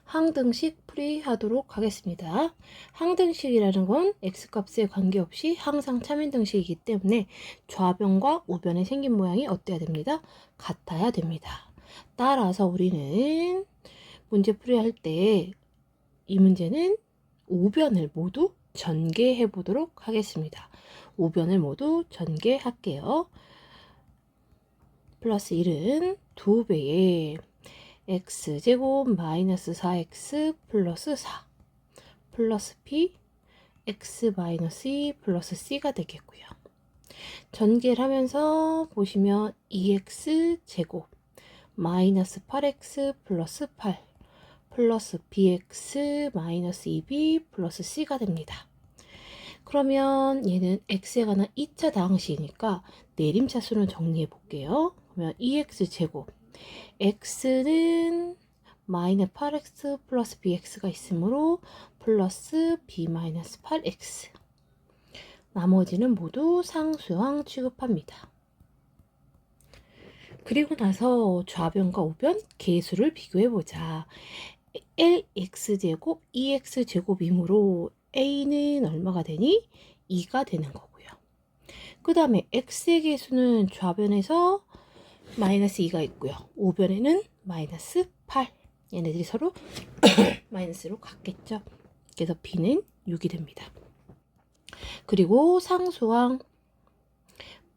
항등식 풀이하도록 하겠습니다. 항등식이라는 건 x값에 관계없이 항상 참인등식이기 때문에 좌변과 우변에 생긴 모양이 어때야 됩니다? 같아야 됩니다. 따라서 우리는 문제 풀이할 때 이 문제는 우변을 모두 전개해 보도록 하겠습니다. 우변을 모두 전개할게요. 플러스 1은 2배의 x제곱 마이너스 4x 플러스 4 플러스 b x 마이너스 2 플러스 c가 되겠고요. 전개를 하면서 보시면 2x제곱 마이너스 8x 플러스 8 플러스 bx 마이너스 2b 플러스 c가 됩니다. 그러면 얘는 x에 관한 2차 다항식이니까 내림차수는 정리해 볼게요. 그러면 2x제곱 x는 마이너스 8x 플러스 bx가 있으므로 플러스 b 마이너스 8x 나머지는 모두 상수항 취급합니다. 그리고 나서 좌변과 우변 계수를 비교해보자. lx제곱 2x제곱이므로 a는 얼마가 되니? 2가 되는 거고요. 그 다음에 x의 계수는 좌변에서 마이너스 2가 있고요. 우변에는 마이너스 8. 얘네들이 서로 마이너스로 같겠죠. 그래서 b는 6이 됩니다. 그리고 상수항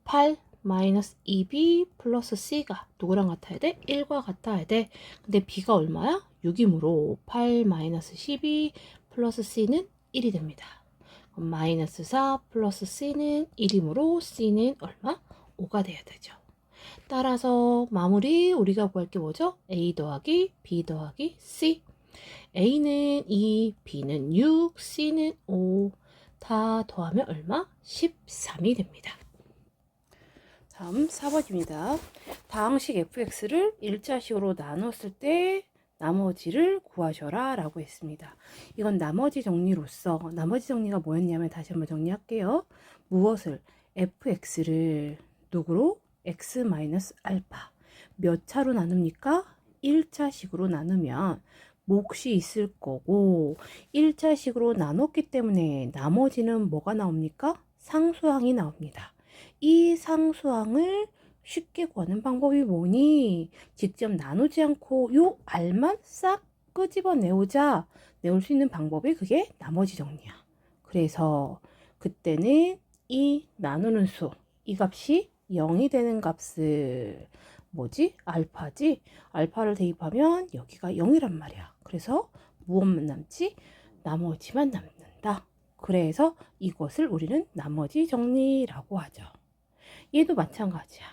8 마이너스 2b 플러스 c가 누구랑 같아야 돼? 1과 같아야 돼. 근데 b가 얼마야? 6이므로 8 마이너스 12 플러스 c는 1이 됩니다. 그럼 마이너스 4 플러스 c는 1이므로 c는 얼마? 5가 돼야 되죠. 따라서 마무리 우리가 구할 게 뭐죠? a 더하기 b 더하기 c. a는 2, b는 6, c는 5. 다 더하면 얼마? 13이 됩니다. 다음 4번입니다. 다항식 fx를 일자식으로 나눴을 때 나머지를 구하셔라 라고 했습니다. 이건 나머지 정리로서 나머지 정리가 뭐였냐면 다시 한번 정리할게요. 무엇을? fx를 누구로? x-알파 몇 차로 나눕니까? 1차식으로 나누면 몫이 있을 거고 1차식으로 나눴기 때문에 나머지는 뭐가 나옵니까? 상수항이 나옵니다. 이 상수항을 쉽게 구하는 방법이 뭐니? 직접 나누지 않고 요 알만 싹 끄집어내오자 내올 수 있는 방법이 그게 나머지 정리야. 그래서 그때는 이 나누는 수, 이 값이 0이 되는 값을 뭐지? 알파지? 알파를 대입하면 여기가 0이란 말이야. 그래서 무엇만 남지? 나머지만 남는다. 그래서 이것을 우리는 나머지 정리라고 하죠. 얘도 마찬가지야.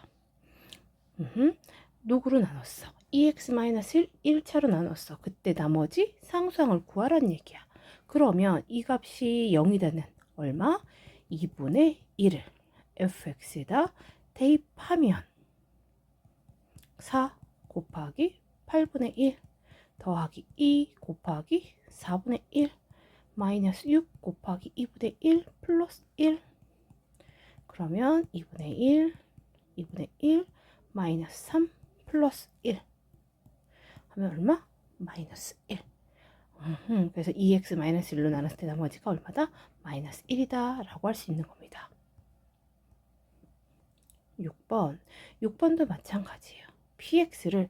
누구로 나눴어? 2x-1 1차로 나눴어. 그때 나머지 상수항을 구하라는 얘기야. 그러면 이 값이 0이 되는 얼마? 2분의 1을 fx에다 대입하면 4 곱하기 8분의 1 더하기 2 곱하기 4분의 1 마이너스 6 곱하기 2분의 1 플러스 1 그러면 2분의 1 2분의 1 마이너스 3 플러스 1 하면 얼마? 마이너스 1 그래서 2x 마이너스 1로 나눴을 때 나머지가 얼마다? 마이너스 1이다 라고 할 수 있는 겁니다. 6번도 마찬가지예요. px를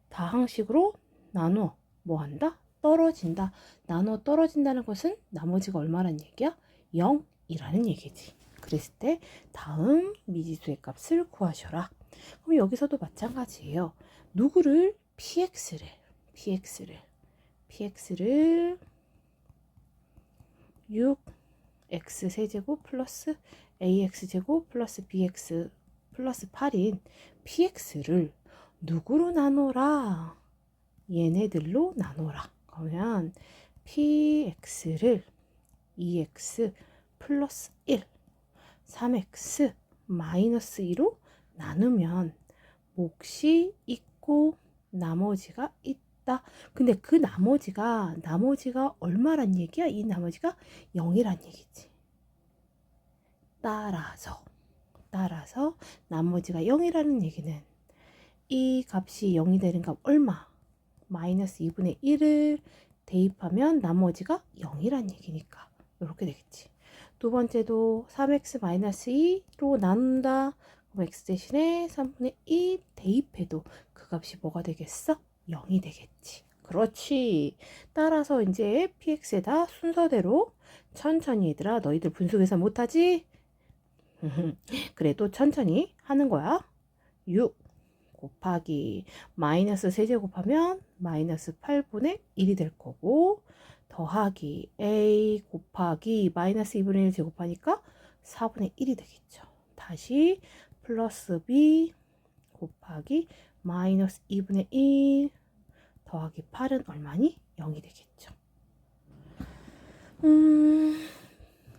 다항식으로 나누어 뭐 한다? 떨어진다. 나눠 떨어진다는 것은 나머지가 얼마란 얘기야? 0이라는 얘기지. 그랬을 때 다음 미지수의 값을 구하셔라. 그럼 여기서도 마찬가지예요. 누구를? px를 6x 세제곱 플러스 ax제곱 플러스 bx 플러스 8인 px를 누구로 나눠라? 얘네들로 나눠라. 그러면 px를 2x 플러스 1 3x 마이너스 2로 나누면 몫이 있고 나머지가 있다. 근데 그 나머지가 얼마란 얘기야? 이 나머지가 0이란 얘기지. 따라서 나머지가 0이라는 얘기는 이 값이 0이 되는 값 얼마? 마이너스 2분의 1을 대입하면 나머지가 0이란 얘기니까 이렇게 되겠지. 두 번째도 3x-2로 나눈다. 그럼 x 대신에 3분의 2 대입해도 그 값이 뭐가 되겠어? 0이 되겠지. 그렇지. 따라서 이제 px에다 순서대로 천천히 얘들아, 너희들 분수 계산 못하지? 그래도 천천히 하는 거야. 6 곱하기 마이너스 세제곱하면 마이너스 8분의 1이 될 거고, 더하기 a 곱하기 마이너스 2분의 1 제곱하니까 4분의 1이 되겠죠. 다시 플러스 b 곱하기 마이너스 2분의 1 더하기 8은 얼마니? 0이 되겠죠.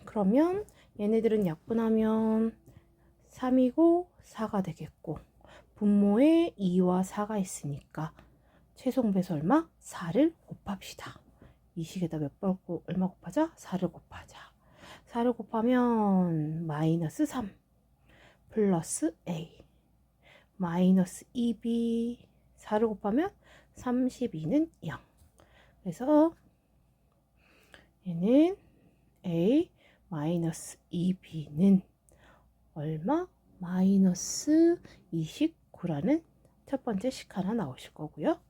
그러면 얘네들은 약분하면 3이고 4가 되겠고, 분모에 2와 4가 있으니까 최종배수 얼마? 4를 곱합시다. 이 식에다 몇 번 얼마 곱하자? 4를 곱하자. 4를 곱하면 마이너스 3 플러스 a 마이너스 2b 4를 곱하면 32는 0. 그래서 얘는 a 마이너스 2b는 얼마? 마이너스 29라는 첫 번째 식 하나 나오실 거고요.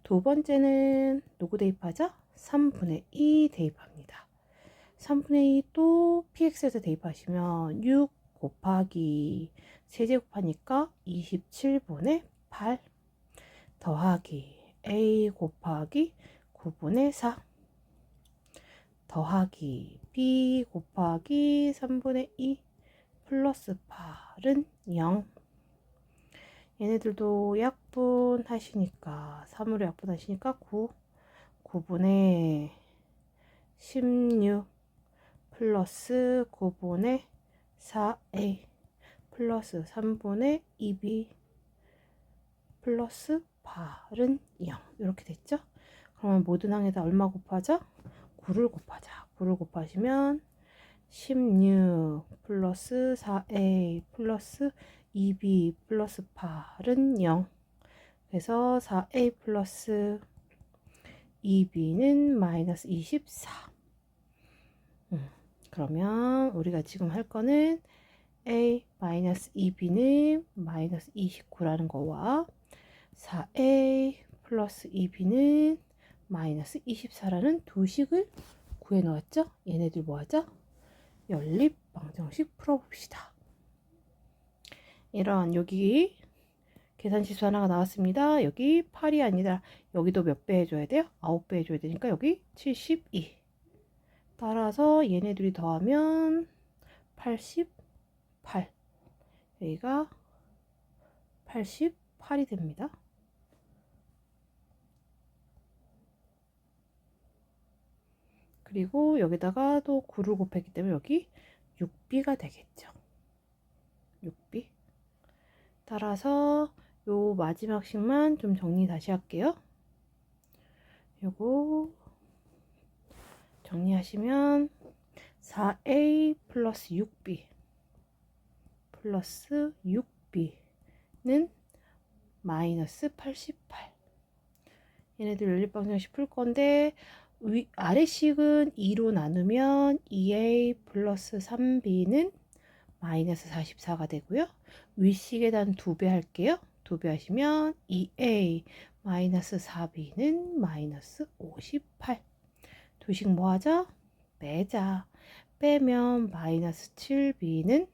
두 번째는 누구 대입하자? 3분의 2 대입합니다. 3분의 2 또 px에서 대입하시면 6 곱하기 세제곱하니까 27분의 8 더하기 a 곱하기 9분의 4 더하기 b 곱하기 3분의 2 플러스 8은 0. 얘네들도 약분하시니까 3으로 약분하시니까 9분의 16 플러스 9분의 4a 플러스 3분의 2b 플러스 8은 0. 이렇게 됐죠? 그러면 모든 항에다 얼마 곱하자? 9를 곱하자. 9를 곱하시면 16 플러스 4a 플러스 2b 플러스 8은 0. 그래서 4a 플러스 2b는 마이너스 24. 그러면 우리가 지금 할 거는 a 마이너스 2b는 마이너스 29라는 거와 4a 플러스 2b는 마이너스 24라는 두 식을 구해 놓았죠? 얘네들 뭐 하죠? 연립 방정식 풀어봅시다. 이런 여기 계산지수 하나가 나왔습니다. 여기 8이 아니라 여기도 몇 배 해줘야 돼요? 9배 해줘야 되니까 여기 72. 따라서 얘네들이 더하면 88. 여기가 88이 됩니다. 그리고 여기다가 또 9를 곱했기 때문에 여기 6b가 되겠죠. 6b. 따라서 요 마지막 식만 좀 정리 다시 할게요. 요거 정리하시면 4a 플러스 6b 플러스 6b는 마이너스 88. 얘네들 연립방정식 풀 건데 아래식은 2로 나누면 2a 플러스 3b는 마이너스 44가 되고요. 윗식에단 2배 할게요. 2배 하시면 2a 마이너스 4b는 마이너스 58. 두식 뭐 하죠? 빼자. 빼면 마이너스 7b는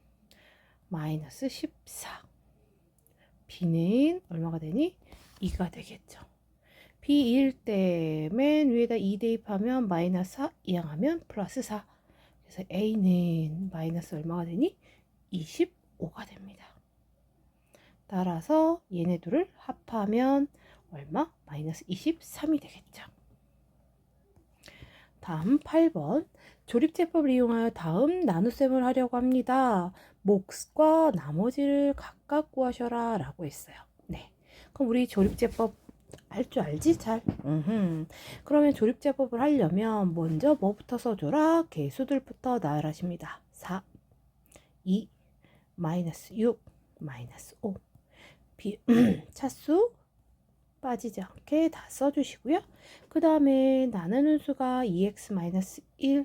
마이너스 14. b는 얼마가 되니? 2가 되겠죠. b일 때 맨 위에다 2 대입하면 마이너스 4 이항하면 플러스 4. 그래서 a는 마이너스 얼마가 되니? 25가 됩니다. 따라서 얘네 둘을 합하면 얼마? 마이너스 23이 되겠죠. 다음 8번. 조립제법을 이용하여 다음 나눗셈을 하려고 합니다. 몫과 나머지를 각각 구하셔라 라고 했어요. 네. 그럼 우리 조립제법 할 줄 알지? 잘? 그러면 조립제법을 하려면 먼저 뭐부터 써줘라? 개수들부터 나열하십니다. 4, 2, 마이너스 6, 마이너스 5. 차수 빠지지 않게 다 써주시고요. 그 다음에 나누는 수가 2x-1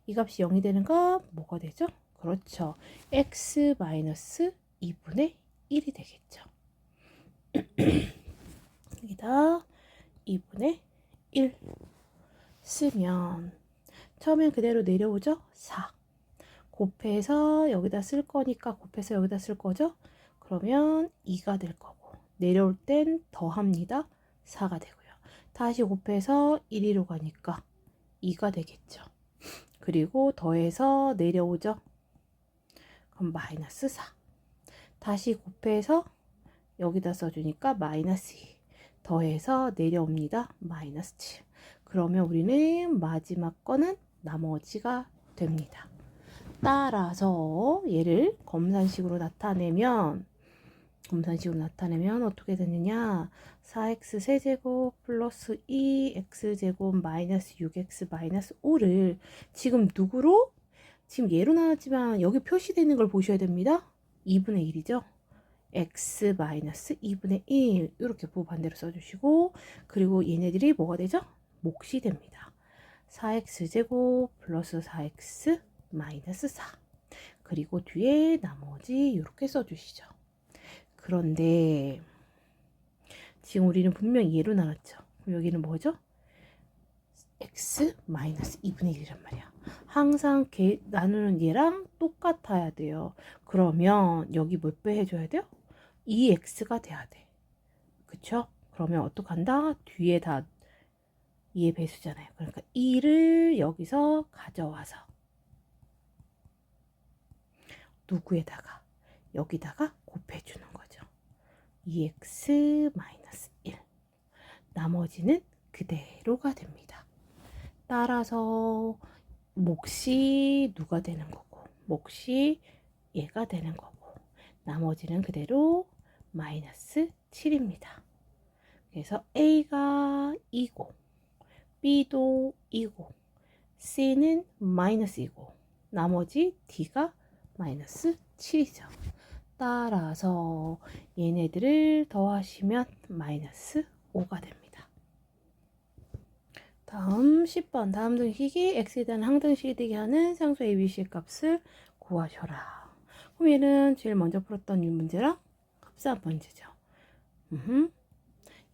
이 값이 0이 되는 거 뭐가 되죠? 그렇죠. x-2분의 1이 되겠죠. 여기다 2분의 1 쓰면 처음엔 그대로 내려오죠? 4 곱해서 여기다 쓸 거니까 곱해서 여기다 쓸 거죠? 그러면 2가 될 거고 내려올 땐 더합니다. 4가 되고요. 다시 곱해서 1위로 가니까 2가 되겠죠. 그리고 더해서 내려오죠? 그럼 마이너스 4 다시 곱해서 여기다 써주니까 마이너스 2 더해서 내려옵니다. 마이너스 7 그러면 우리는 마지막 거는 나머지가 됩니다. 따라서 얘를 검산식으로 나타내면 어떻게 되느냐 4x 세제곱 플러스 2x제곱 마이너스 6x 마이너스 5를 지금 누구로? 지금 얘로 나왔지만 여기 표시되는 걸 보셔야 됩니다. 2분의 1이죠. x 마이너스 2분의 1 이렇게 부호 반대로 써주시고 그리고 얘네들이 뭐가 되죠? 몫이 됩니다. 4x제곱 플러스 4x 마이너스 4 그리고 뒤에 나머지 이렇게 써주시죠. 그런데 지금 우리는 분명히 얘로 나눴죠. 그럼 여기는 뭐죠? x 마이너스 2분의 1이란 말이야. 항상 나누는 얘랑 똑같아야 돼요. 그러면 여기 몇 배 해줘야 돼요? 2x가 돼야 돼. 그쵸? 그러면 어떡한다? 뒤에 다 2의 배수잖아요. 그러니까 2를 여기서 가져와서 누구에다가 여기다가 곱해주는 거죠. 2x 마이너스 1 나머지는 그대로가 됩니다. 따라서 몫이 누가 되는 거고 몫이 얘가 되는 거고 나머지는 그대로 마이너스 7입니다. 그래서 A가 2고 B도 2고 C는 마이너스 2고 나머지 D가 마이너스 7이죠. 따라서 얘네들을 더하시면 마이너스 5가 됩니다. 다음 10번 다음 등식이 x에 대한 항등식이 되게 하는 상수 ABC의 값을 구하셔라. 그럼 얘는 제일 먼저 풀었던 이 문제랑 흡사한 문제죠.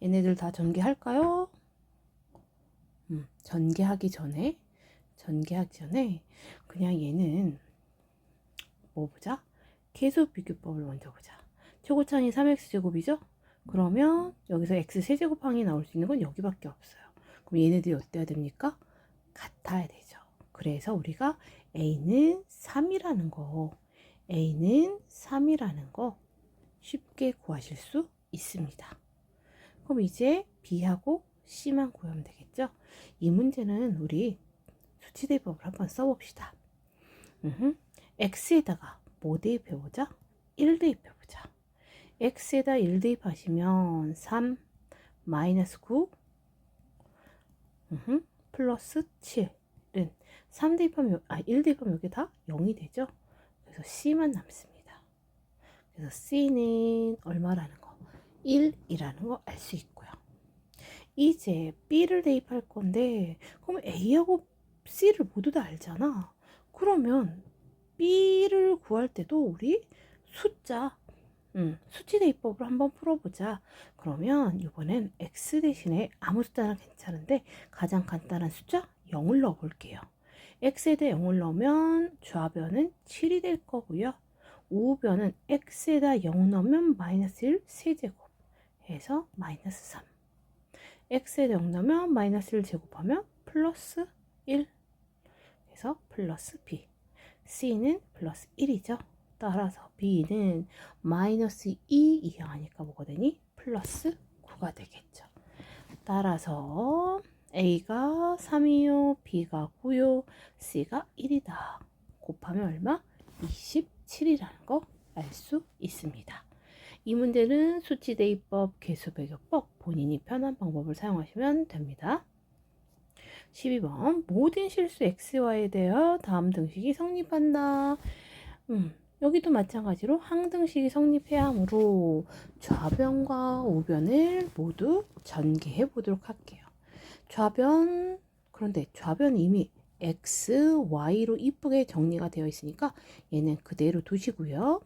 얘네들 다 전개할까요? 전개하기 전에 그냥 얘는 뭐 보자? 계수 비교법을 먼저 보자. 최고차이 3x제곱이죠? 그러면 여기서 x세제곱항이 나올 수 있는 건 여기밖에 없어요. 그럼 얘네들이 어때야 됩니까? 같아야 되죠. 그래서 우리가 A는 3이라는 거 쉽게 구하실 수 있습니다. 그럼 이제 B하고 C만 구하면 되겠죠? 이 문제는 우리 수치대입법을 한번 써봅시다. X에다가 뭐 대입해보자? 1 대입해보자. X에다 1 대입하시면 3 마이너스 9 플러스 7은 3 대입하면 1 대입하면 여기 다 0이 되죠. 그래서 C만 남습니다. 그래서 C는 얼마라는 거? 1이라는 거 알 수 있고요. 이제 B를 대입할 건데 그럼 A하고 C를 모두 다 알잖아. 그러면 B를 구할 때도 우리 수치 대입법으로 한번 풀어보자. 그러면 이번엔 X 대신에 아무 숫자나 괜찮은데 가장 간단한 숫자 0을 넣어볼게요. X에 대해 0을 넣으면 좌변은 7이 될 거고요. 우변은 X에다 0 넣으면 마이너스 1 세제곱 해서 마이너스 3. X에다 0 넣으면 마이너스 1 제곱하면 플러스 1 해서 플러스 B. C는 플러스 1이죠. 따라서 B는 마이너스 2 이하니까 뭐가 되니? 플러스 9가 되겠죠. 따라서 A가 3이요, B가 9요, C가 1이다. 곱하면 얼마? 27이라는 거 알 수 있습니다. 이 문제는 수치대입법, 계수배교법 본인이 편한 방법을 사용하시면 됩니다. 12번 모든 실수 xy에 대하여 다음 등식이 성립한다. 여기도 마찬가지로 항등식이 성립해야 하므로 좌변과 우변을 모두 전개해 보도록 할게요. 좌변, 그런데 좌변이 이미 x, y로 이쁘게 정리가 되어 있으니까 얘는 그대로 두시고요.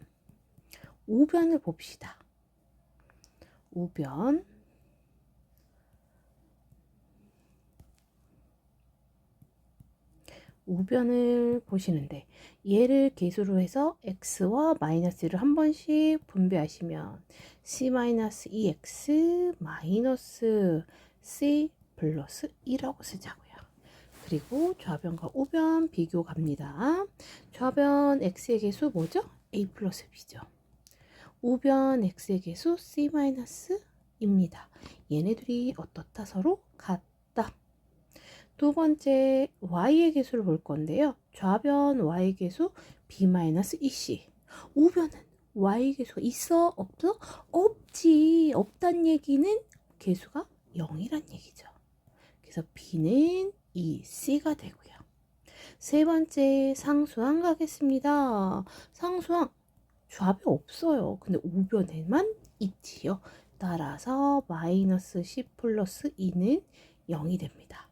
우변을 봅시다. 우변. 우변을 보시는데 얘를 계수로 해서 x와 마이너스를 한 번씩 분배하시면 c-2x 마이너스 c 플러스 2라고 쓰자고요. 그리고 좌변과 우변 비교 갑니다. 좌변 x의 개수 뭐죠? a 플러스 b죠. 우변 x의 개수 c-입니다. 얘네들이 어떻다? 서로 같다. 두 번째 y의 개수를 볼 건데요. 좌변 y의 개수 b-2c. 우변은 y의 개수가 있어? 없어? 없지. 없단 얘기는 개수가 0이란 얘기죠. 그래서 b는 2c가 되고요. 세 번째 상수항 가겠습니다. 상수항 좌변 없어요. 근데 우변에만 있지요. 따라서 마이너스 c 플러스 2는 0이 됩니다.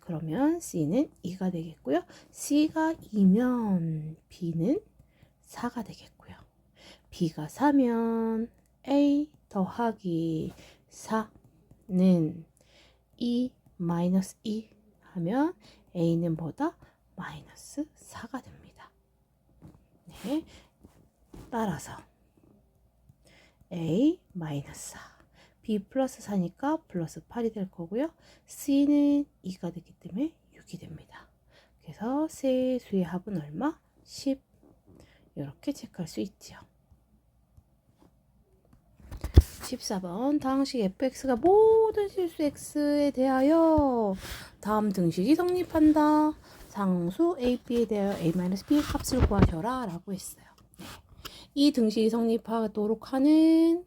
그러면 C는 2가 되겠고요. C가 2면 B는 4가 되겠고요. B가 4면 A 더하기 4는 2 마이너스 2 하면 A는 보다 마이너스 4가 됩니다. 네, 따라서 A 마이너스 4 B 플러스 4니까 플러스 8이 될 거고요. C는 2가 되기 때문에 6이 됩니다. 그래서 세 수의 합은 얼마? 10. 이렇게 체크할 수 있죠. 14번 당식 fx가 모든 실수 x에 대하여 다음 등식이 성립한다. 상수 a, b에 대하여 a-b의 값을 구하셔라 라고 했어요. 네. 이 등식이 성립하도록 하는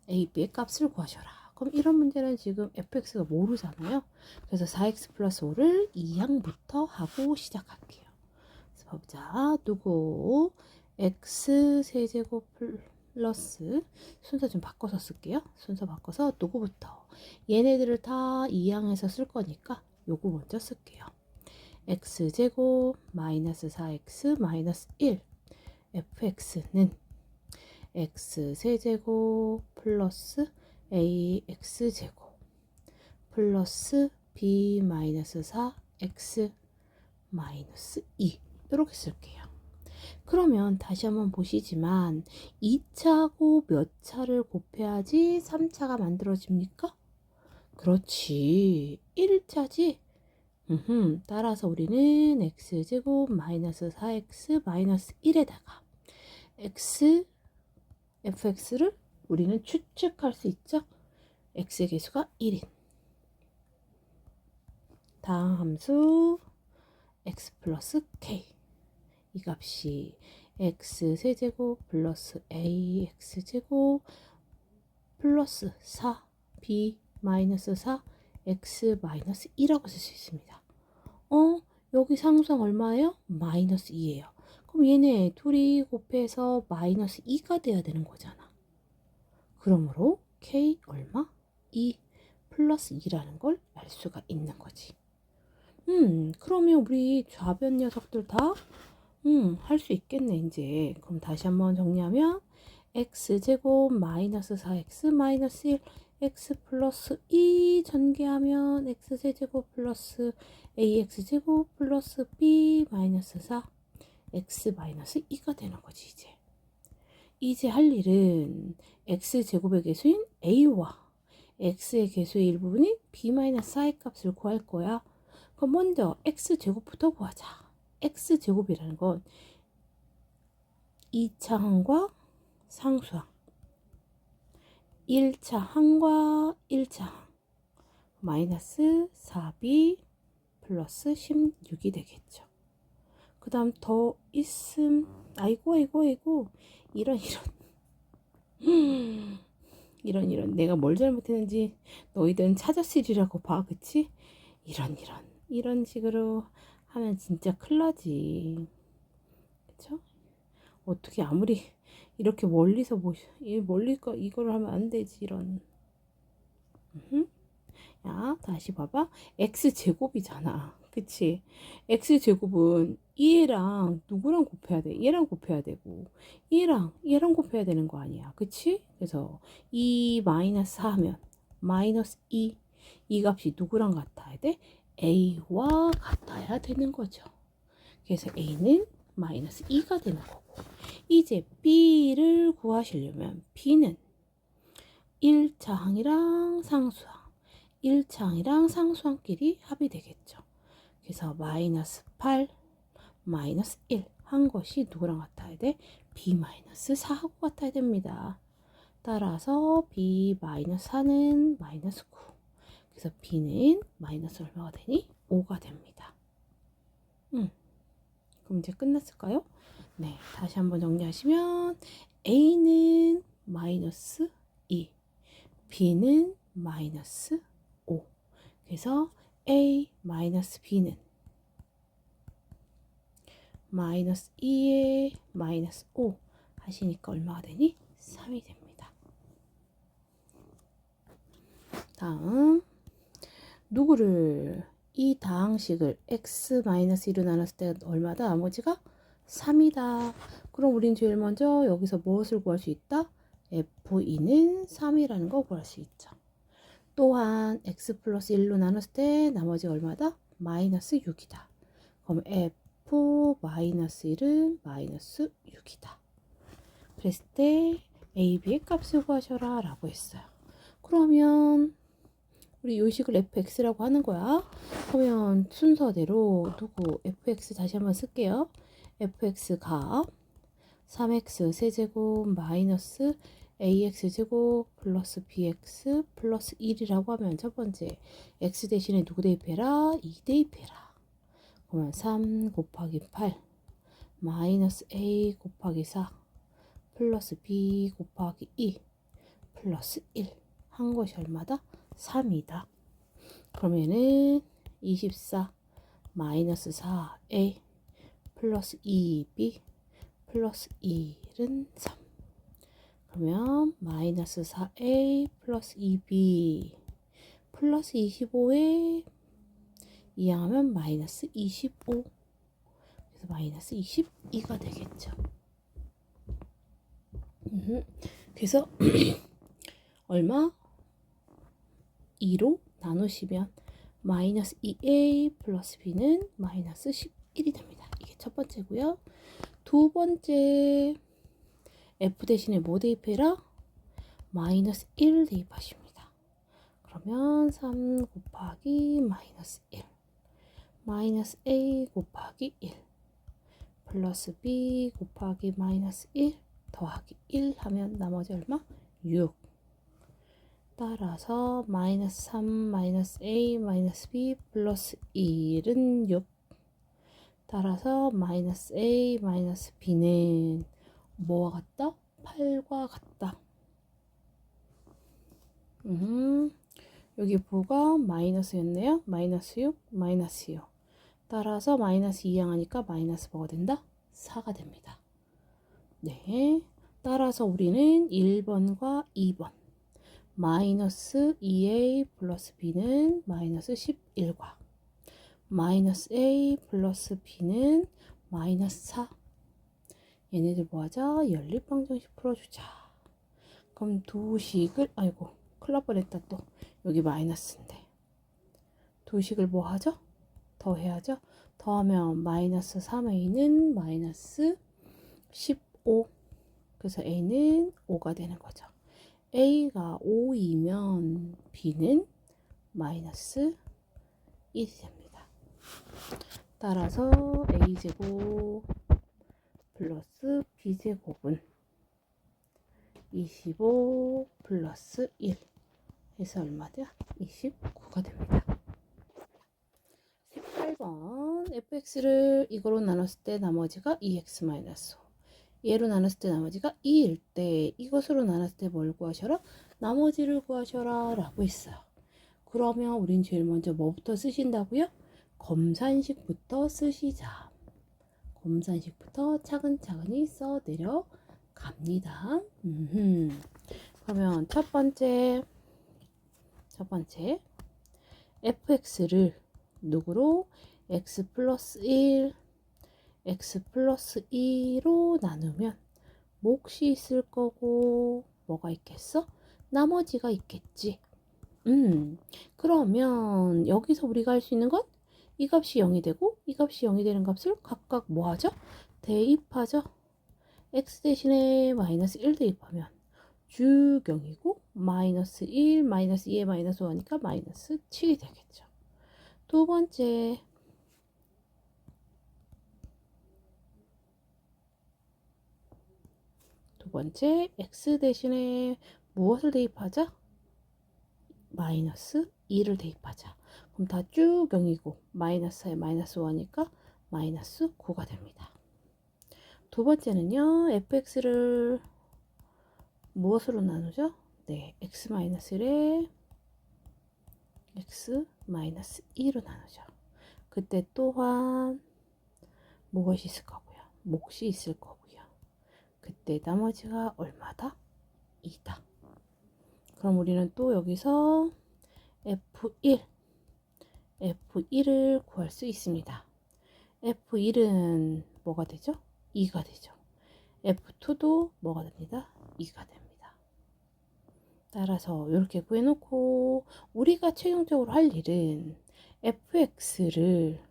a, b의 값을 구하셔라. 그럼 이런 문제는 지금 fx가 모르잖아요. 그래서 4x 플러스 5를 2항부터 하고 시작할게요. 그래서 보자. 누구 x 세제곱 플러스 순서 좀 바꿔서 쓸게요. 순서 바꿔서 누구부터 얘네들을 다 2항에서 쓸 거니까 요거 먼저 쓸게요. x제곱 마이너스 4x 마이너스 1 fx는 x세제곱 플러스 ax제곱 플러스 b 마이너스 4x 마이너스 2 이렇게 쓸게요. 그러면 다시 한번 보시지만 2차고 몇 차를 곱해야지 3차가 만들어집니까? 그렇지 1차지. 따라서 우리는 x제곱 마이너스 4x 마이너스 1에다가 fx를 우리는 추측할 수 있죠. x의 개수가 1인 다음 함수 x 플러스 k 이 값이 x 세제곱 플러스 ax제곱 플러스 4 b 마이너스 4 x 마이너스 2라고 쓸 수 있습니다. 여기 상수항 얼마예요? 마이너스 2예요. 그럼 얘네 둘이 곱해서 마이너스 2가 돼야 되는 거잖아. 그러므로 k 얼마? 2 플러스 2라는 걸 알 수가 있는 거지. 그러면 우리 좌변 녀석들 다 할 수 있겠네 이제. 그럼 다시 한번 정리하면 x제곱 마이너스 4x 마이너스 1 x 플러스 2 전개하면 x세제곱 플러스 ax제곱 플러스 b 마이너스 4 x 마이너스 2가 되는 거지 이제 할 일은 x제곱의 개수인 a와 x의 개수의 일부분인 b 마이너스 4의 값을 구할 거야. 그럼 먼저 x제곱부터 구하자. x제곱이라는 건 2차 항과 상수항 1차 항과 1차 항 마이너스 4b 플러스 16이 되겠죠. 그 다음 더 있음 아이고 이런 내가 뭘 잘못했는지 너희들은 찾았으리라고 봐. 그치? 이런 식으로 하면 진짜 큰일 나지. 그쵸? 어떻게 아무리 이렇게 멀리서 멀리가 이걸 하면 안 되지 이런. 야, 다시 봐봐. x제곱이잖아. 그치? x제곱은 얘랑 누구랑 곱해야 돼? 얘랑 곱해야 되고 얘랑 곱해야 되는 거 아니야. 그치? 그래서 2 마이너스 하면 마이너스 2, 이 값이 누구랑 같아야 돼? a와 같아야 되는 거죠. 그래서 a는 마이너스 2가 되는 거고, 이제 b를 구하시려면 b는 1차항이랑 상수항, 1차항이랑 상수항끼리 합이 되겠죠. 그래서 마이너스 8, 마이너스 1 한 것이 누구랑 같아야 돼? b 마이너스 4하고 같아야 됩니다. 따라서 b 마이너스 4는 마이너스 9. 그래서 b는 마이너스 얼마가 되니? 5가 됩니다. 그럼 이제 끝났을까요? 네, 다시 한번 정리하시면 a는 마이너스 2, b는 마이너스 5. 그래서 a 마이너스 b는 마이너스 2에 마이너스 5 하시니까 얼마가 되니? 3이 됩니다. 다음 누구를 이 다항식을 x-1로 나눴을 때 얼마다? 나머지가 3이다. 그럼 우린 제일 먼저 여기서 무엇을 구할 수 있다? f2는 3이라는 거 구할 수 있죠. 또한 x 플러스 1로 나눴을 때 나머지가 얼마다? 마이너스 6이다. 그럼 f 마이너스 1은 마이너스 6이다. 그랬을 때 a, b의 값을 구하셔라 라고 했어요. 그러면 우리 요식을 fx라고 하는 거야. 그러면 순서대로 누구 fx 다시 한번 쓸게요. fx 값 3x 세제곱 마이너스 ax제곱 플러스 bx 플러스 1이라고 하면 첫 번째 x 대신에 누구 대입해라? 2 대입해라. 그러면 3 곱하기 8 마이너스 a 곱하기 4 플러스 b 곱하기 2 플러스 1 한 것이 얼마다? 3이다. 그러면은 24 마이너스 4a 플러스 2b 플러스 1은 3. 그러면 마이너스 4a 플러스 2b 플러스 25에 이항하면 마이너스 25. 그래서 마이너스 22가 되겠죠. 그래서 얼마? 2로 나누시면 마이너스 2a 플러스 b는 마이너스 11이 됩니다. 이게 첫 번째고요. 두 번째 f 대신에 뭐 대입해라? 마이너스 1 대입하십니다. 그러면 3 곱하기 마이너스 1 마이너스 a 곱하기 1 플러스 b 곱하기 마이너스 1 더하기 1 하면 나머지 얼마? 6. 따라서 마이너스 3 마이너스 a 마이너스 b 플러스 1은 6. 따라서 마이너스 a 마이너스 b는 뭐와 같다? 8과 같다. 여기 부가 마이너스였네요. 마이너스 6 마이너스 6. 따라서 마이너스 2항하니까 마이너스 뭐가 된다? 4가 됩니다. 네. 따라서 우리는 1번과 2번 마이너스 2a 플러스 b는 마이너스 11과 마이너스 a 플러스 b는 마이너스 4. 얘네들 뭐하자? 연립방정식 풀어주자. 그럼 두 식을 아이고 큰일 날 뻔했다. 또 여기 마이너스인데 두 식을 뭐하죠? 더해야죠. 더하면 마이너스 3a는 마이너스 15. 그래서 a는 5가 되는 거죠. a가 5이면 b는 마이너스 1이 됩니다. 따라서 a제곱 플러스 b제곱은 25 플러스 1 해서 얼마죠? 29가 됩니다. 18번 fx를 이거로 나눴을 때 나머지가 2x-5 얘로 나눴을 때 나머지가 2일 때 이것으로 나눴을 때 뭘 구하셔라? 나머지를 구하셔라 라고 했어요. 그러면 우린 제일 먼저 뭐부터 쓰신다고요? 검산식부터 쓰시자. 곰산식부터 차근차근히 써 내려갑니다. 그러면 첫 번째 fx를 누구로? x 플러스 1, x 플러스 2로 나누면 몫이 있을 거고 뭐가 있겠어? 나머지가 있겠지. 그러면 여기서 우리가 할 수 있는 건 이 값이 0이 되고 이 값이 0이 되는 값을 각각 뭐 하죠? 대입하죠. x 대신에 마이너스 1 대입하면 쭉 0이고 마이너스 1, 마이너스 2에 마이너스 5 하니까 마이너스 7이 되겠죠. 두 번째 x 대신에 무엇을 대입하자? 마이너스 2를 대입하자. 그럼 다 쭉 0이고 마이너스에 마이너스 5 하니까 마이너스 9가 됩니다. 두 번째는요. fx를 무엇으로 나누죠? 네, x-1에 x-2로 나누죠. 그때 또한 무엇이 있을 거고요? 몫이 있을 거고요. 그때 나머지가 얼마다? 2다. 그럼 우리는 또 여기서 F1을 구할 수 있습니다. F1은 뭐가 되죠? 2가 되죠. F2도 뭐가 됩니다? 2가 됩니다. 따라서 이렇게 구해놓고 우리가 최종적으로 할 일은 fx를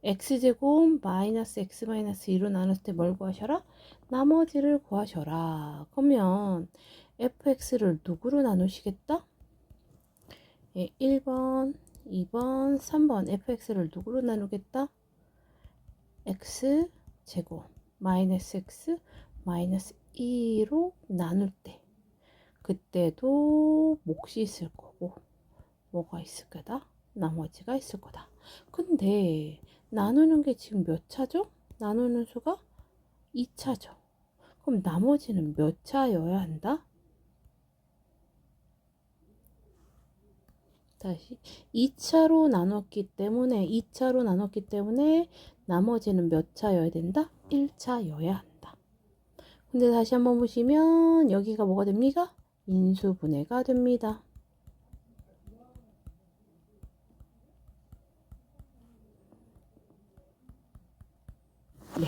x제곱 마이너스 x 마이너스 2로 나눴을 때 뭘 구하셔라? 나머지를 구하셔라. 그러면 fx를 누구로 나누시겠다? 예, 1번, 2번, 3번 fx를 누구로 나누겠다? x제곱 마이너스 x 마이너스 2로 나눌 때 그때도 몫이 있을 거고 뭐가 있을 거다? 나머지가 있을 거다. 근데 나누는 게 지금 몇 차죠? 나누는 수가 2차죠. 그럼 나머지는 몇 차여야 한다? 다시 2차로 나눴기 때문에 나머지는 몇 차여야 된다? 1차여야 한다. 근데 다시 한번 보시면 여기가 뭐가 됩니까? 인수분해가 됩니다. 네.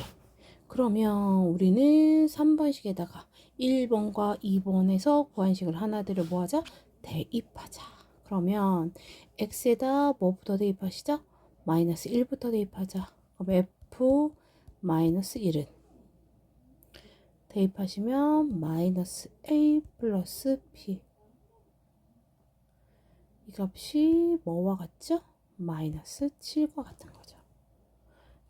그러면 우리는 3번식에다가 1번과 2번에서 구한식을 하나들을 뭐하자? 대입하자. 그러면 x에다 뭐부터 대입하시죠? 마이너스 1부터 대입하자. 그럼 f 마이너스 1은 대입하시면 마이너스 a 플러스 b 이 값이 뭐와 같죠? 마이너스 7과 같은 거죠.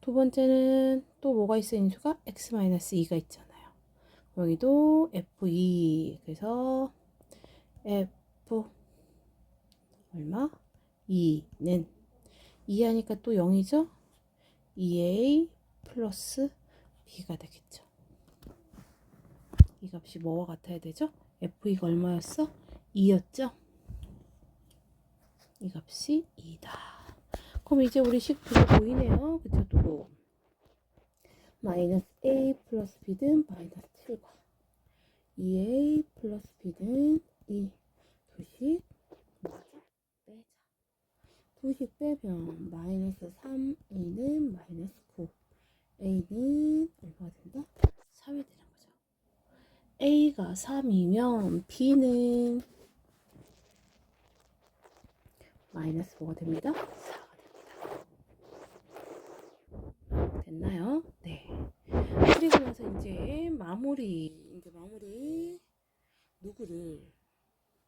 두 번째는 또 뭐가 있어요? 인수가 x-2가 있잖아요. 여기도 f2 그래서 f 얼마? 2는 2 하니까 또 0이죠? 2a 플러스 b가 되겠죠. 이 값이 뭐와 같아야 되죠? f2가 얼마였어? 2였죠? 이 값이 2다. 그럼 이제 우리 식 두고 보이네요. 그쵸? 두고 마이너스 a 플러스 b는 마이너스 7과 2a 플러스 b는 2 두식 뭐하자? 빼자. 두식 빼면 마이너스 3a는 마이너스 9 a는 얼마가 된다? 3이 되는 거죠. a가 3이면 b는 마이너스 뭐가 됩니다? 4가 됩니다. 됐나요? 네. 그리고 나서 이제 마무리 누구를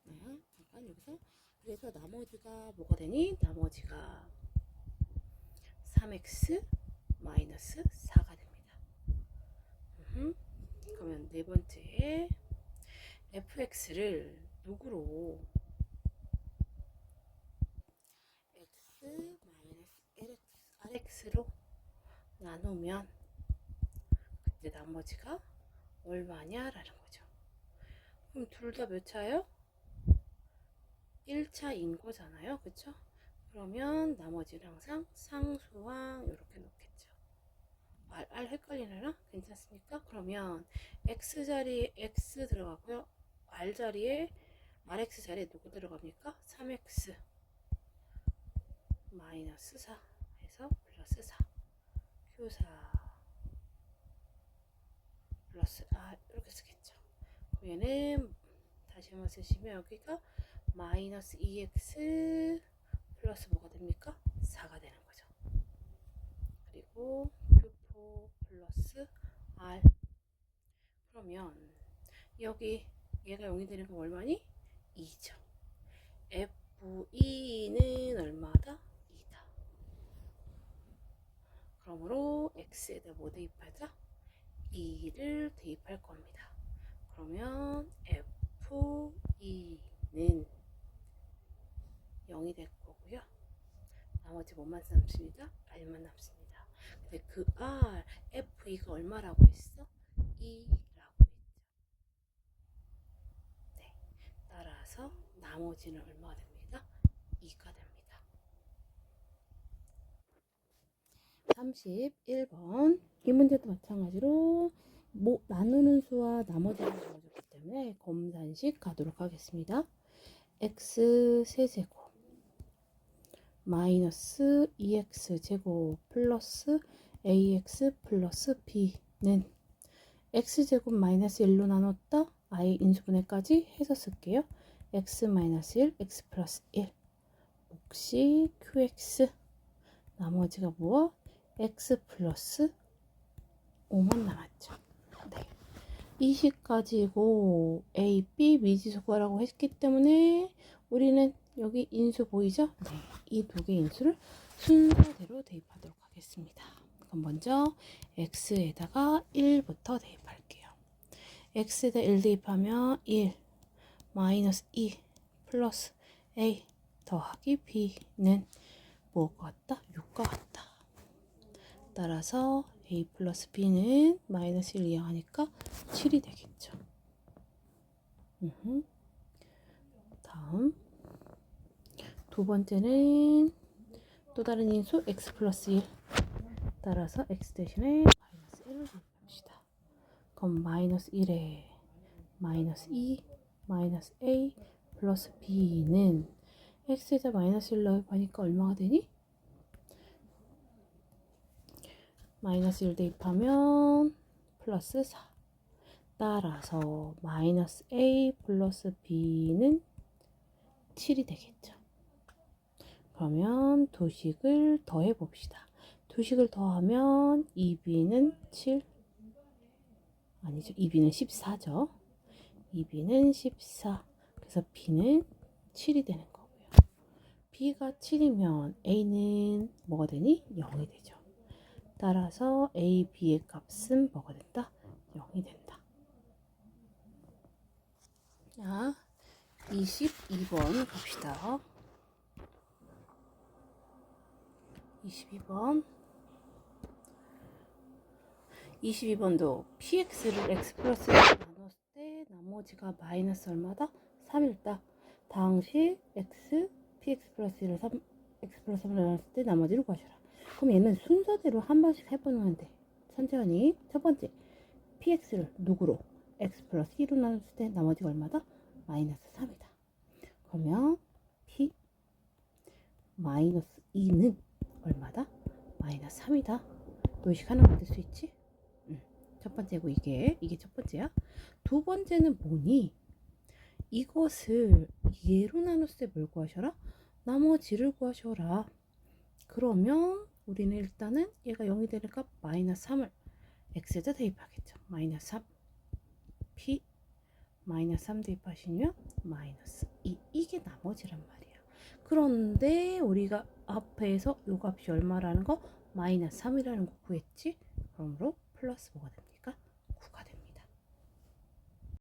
잠깐 여기서 그래서 나머지가 뭐가 되니? 나머지가 3x 마이너스 4가 됩니다. 그러면 네 번째 fx를 누구로 x 마이너스 rx로 나누면 그때 나머지가 얼마냐라는 거죠. 그럼 둘 다 몇 차예요? 1차인 거잖아요. 그쵸? 그러면 나머지는 항상 상수항 이렇게 놓겠죠. R 헷갈리나? 괜찮습니까? 그러면 X 자리에 X 들어가고요. R 자리에 RX 자리에 누구 들어갑니까? 3X 마이너스 4 해서 플러스 4 Q4 플러스 R 이렇게 쓰겠죠. 그럼 얘는 다시 한번 쓰시면 여기가 마이너스 2X 플러스 뭐가 됩니까? 4가 되는 거죠. 그리고 Q4 플러스 R. 그러면 여기 얘가 0이 되는 건 얼마니? 2죠. F2는 얼마다? 2다. 그러므로 X에다 뭐 대입하자? 2를 대입할 겁니다. 그러면 F2는 0이 될 거고요. 나머지 뭐만 남습니다? R만 남습니다. 근데 그 R, F2가 얼마라고 했어? 2라고 했죠. 네. 따라서 나머지는 얼마가 됩니다? 2가 됩니다. 31번. 이 문제도 마찬가지로 나누는 수와 나머지는 주어졌기 때문에 검산식 가도록 하겠습니다. x 세제곱 마이너스 2x 제곱 플러스 ax 플러스 b는 x제곱 마이너스 1로 나눴다 i 인수분해까지 해서 쓸게요. x 마이너스 1 x 플러스 1 몫이 qx 나머지가 무엇? x 플러스 5만 남았죠. 네. 이 식 가지고 a, b 미지수거라고 했기 때문에 우리는 여기 인수 보이죠? 네. 이 두 개 인수를 순서대로 대입하도록 하겠습니다. 그럼 먼저 x에다가 1부터 대입할게요. x에다 1 대입하면 1 마이너스 2 플러스 a 더하기 b는 뭐가 같다? 6과 같다. 따라서 a 플러스 b는 마이너스 1 이항하니까 7이 되겠죠. 다음 두 번째는 또 다른 인수 x 플러스 1 따라서 x 대신에 마이너스 1을 대입합시다. 그럼 마이너스 1에 마이너스 2 마이너스 a 플러스 b는 x에다 마이너스 1 넣으니까 얼마가 되니? 마이너스 1 대입하면 플러스 4 따라서 마이너스 a 플러스 b는 7이 되겠죠. 그러면 두식을 더해 봅시다. 두식을 더하면 2b는 7 아니죠. 2b는 14죠. 2b는 14 그래서 b는 7이 되는 거고요. b가 7이면 a는 뭐가 되니? 0이 되죠. 따라서 a, b의 값은 뭐가 된다? 0이 된다. 자, 22번 갑시다. 22번도 px를 x 플러스 1로 나눴을 때 나머지가 마이너스 얼마다? 3일다. 당시 x, px 플러스 1을 x 플러스 3을 나눴을 때 나머지를 구하셔라. 그럼 얘는 순서대로 한 번씩 해보는 데 천천히 첫 번째 px를 누구로? x 플러스 2로 나눴을 때 나머지가 얼마다? 마이너스 3이다. 그러면 p 마이너스 2는 얼마다? 마이너스 3이다. 도식 하나 만들 수 있지? 첫 번째고 이게 첫 번째야. 두 번째는 뭐니? 이것을 얘로 나눴을 때 뭘 구하셔라? 나머지를 구하셔라. 그러면 우리는 일단은 얘가 0이 되니까 마이너스 3을 x에다 대입하겠죠. 마이너스 3 p 마이너스 3 대입하시면 마이너스 2 이게 나머지란 말이야. 그런데 우리가 앞에서 요 값이 얼마라는 거? 마이너스 3이라는 거 구했지? 그러므로 플러스 뭐가 된다?